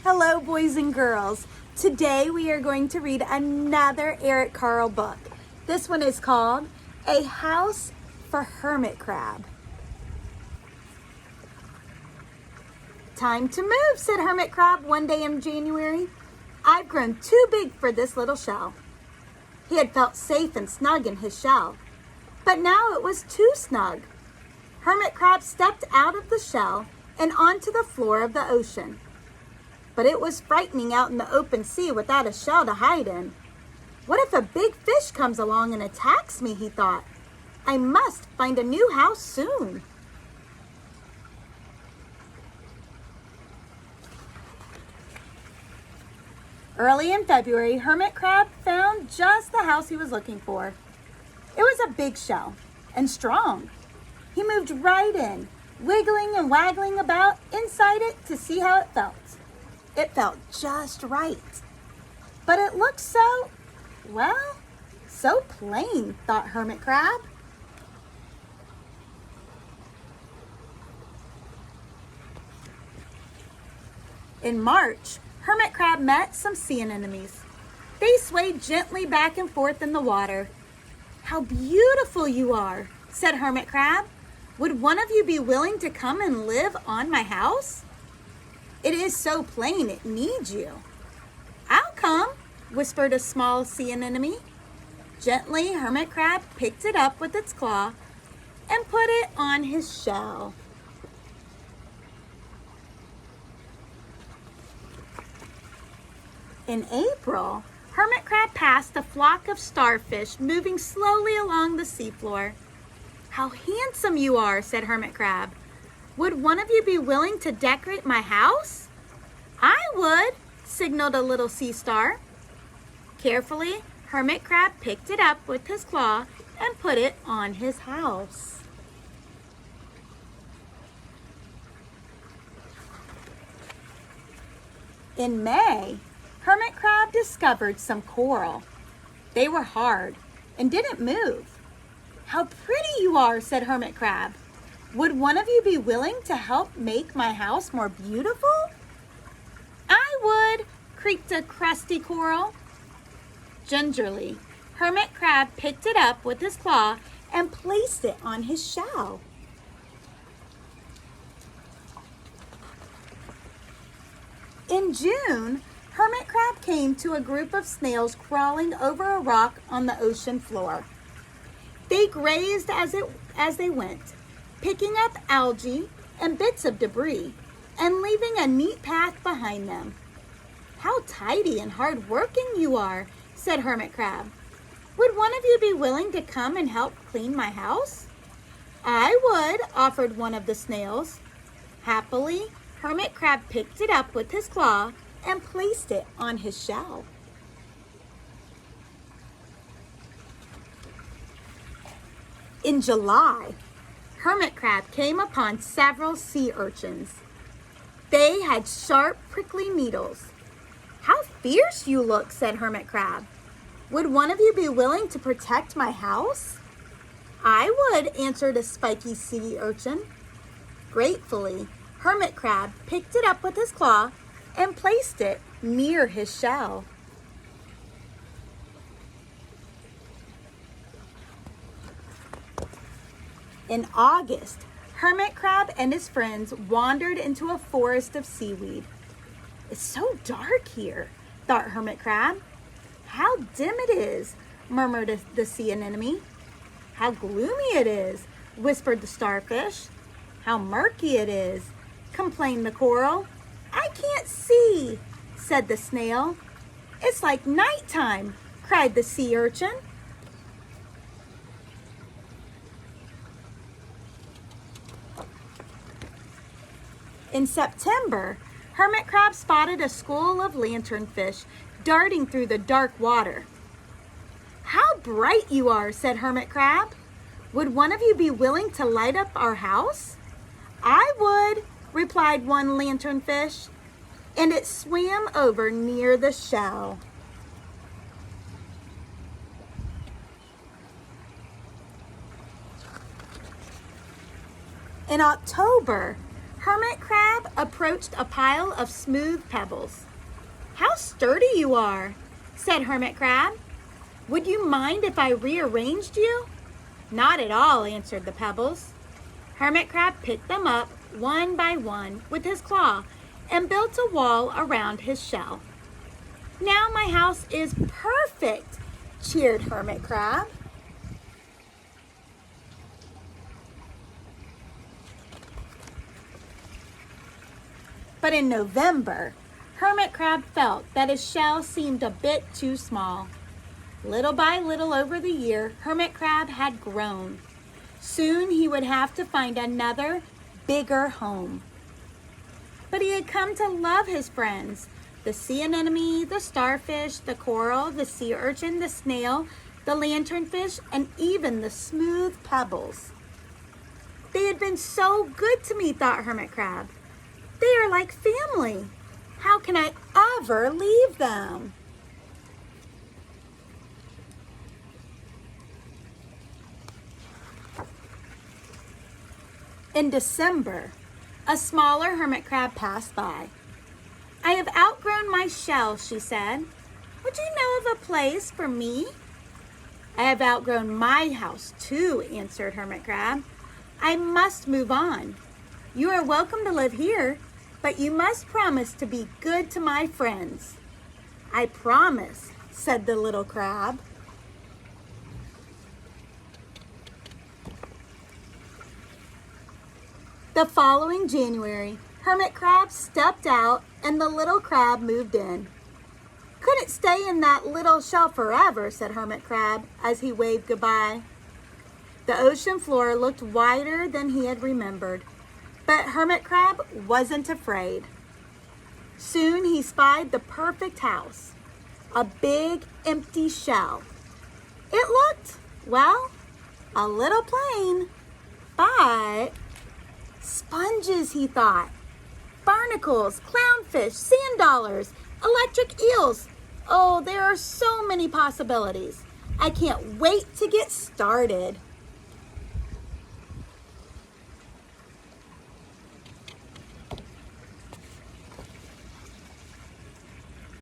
Hello, boys and girls. Today we are going to read another Eric Carle book. This one is called A House for Hermit Crab. Time to move, said Hermit Crab one day in January. I've grown too big for this little shell. He had felt safe and snug in his shell, but now it was too snug. Hermit Crab stepped out of the shell and onto the floor of the ocean. But it was frightening out in the open sea without a shell to hide in. What if a big fish comes along and attacks me, he thought. I must find a new house soon. Early in February, Hermit Crab found just the house he was looking for. It was a big shell and strong. He moved right in, wiggling and waggling about inside it to see how it felt. It felt just right. But it looked so plain, thought Hermit Crab. In March, Hermit Crab met some sea anemones. They swayed gently back and forth in the water. How beautiful you are, said Hermit Crab. Would one of you be willing to come and live on my house? It is so plain it needs you. I'll come, whispered a small sea anemone. Gently, Hermit Crab picked it up with its claw and put it on his shell. In April, Hermit Crab passed a flock of starfish moving slowly along the seafloor. How handsome you are, said Hermit Crab. Would one of you be willing to decorate my house? I would, signaled a little sea star. Carefully, Hermit Crab picked it up with his claw and put it on his house. In May, Hermit Crab discovered some coral. They were hard and didn't move. How pretty you are, said Hermit Crab. Would one of you be willing to help make my house more beautiful? I would, creaked a crusty coral. Gingerly, Hermit Crab picked it up with his claw and placed it on his shell. In June, Hermit Crab came to a group of snails crawling over a rock on the ocean floor. They grazed as they went, picking up algae and bits of debris and leaving a neat path behind them. How tidy and hard-working you are, said Hermit Crab. Would one of you be willing to come and help clean my house? I would, offered one of the snails. Happily, Hermit Crab picked it up with his claw and placed it on his shell. In July, Hermit Crab came upon several sea urchins. They had sharp, prickly needles. How fierce you look, said Hermit Crab. Would one of you be willing to protect my house? I would, answered a spiky sea urchin. Gratefully, Hermit Crab picked it up with his claw and placed it near his shell. In August, Hermit Crab and his friends wandered into a forest of seaweed. It's so dark here, thought Hermit Crab. How dim it is, murmured the sea anemone. How gloomy it is, whispered the starfish. How murky it is, complained the coral. I can't see, said the snail. It's like nighttime, cried the sea urchin. In September, Hermit Crab spotted a school of lanternfish darting through the dark water. How bright you are, said Hermit Crab. Would one of you be willing to light up our house? I would, replied one lanternfish, and it swam over near the shell. In October, Hermit Crab approached a pile of smooth pebbles. "How sturdy you are," said Hermit Crab. "Would you mind if I rearranged you?" "Not at all," answered the pebbles. Hermit Crab picked them up one by one with his claw and built a wall around his shell. "Now my house is perfect," cheered Hermit Crab. But in November, Hermit Crab felt that his shell seemed a bit too small. Little by little over the year, Hermit Crab had grown. Soon he would have to find another, bigger home. But he had come to love his friends, the sea anemone, the starfish, the coral, the sea urchin, the snail, the lanternfish, and even the smooth pebbles. They had been so good to me, thought Hermit Crab. They are like family. How can I ever leave them? In December, a smaller hermit crab passed by. "I have outgrown my shell," she said. "Would you know of a place for me?" "I have outgrown my house too," answered Hermit Crab. "I must move on. You are welcome to live here, but you must promise to be good to my friends." "I promise," said the little crab. The following January, Hermit Crab stepped out and the little crab moved in. "Couldn't stay in that little shell forever," said Hermit Crab as he waved goodbye. The ocean floor looked wider than he had remembered, but Hermit Crab wasn't afraid. Soon he spied the perfect house, a big empty shell. It looked, well, a little plain, but sponges, he thought. Barnacles, clownfish, sand dollars, electric eels. Oh, there are so many possibilities. I can't wait to get started.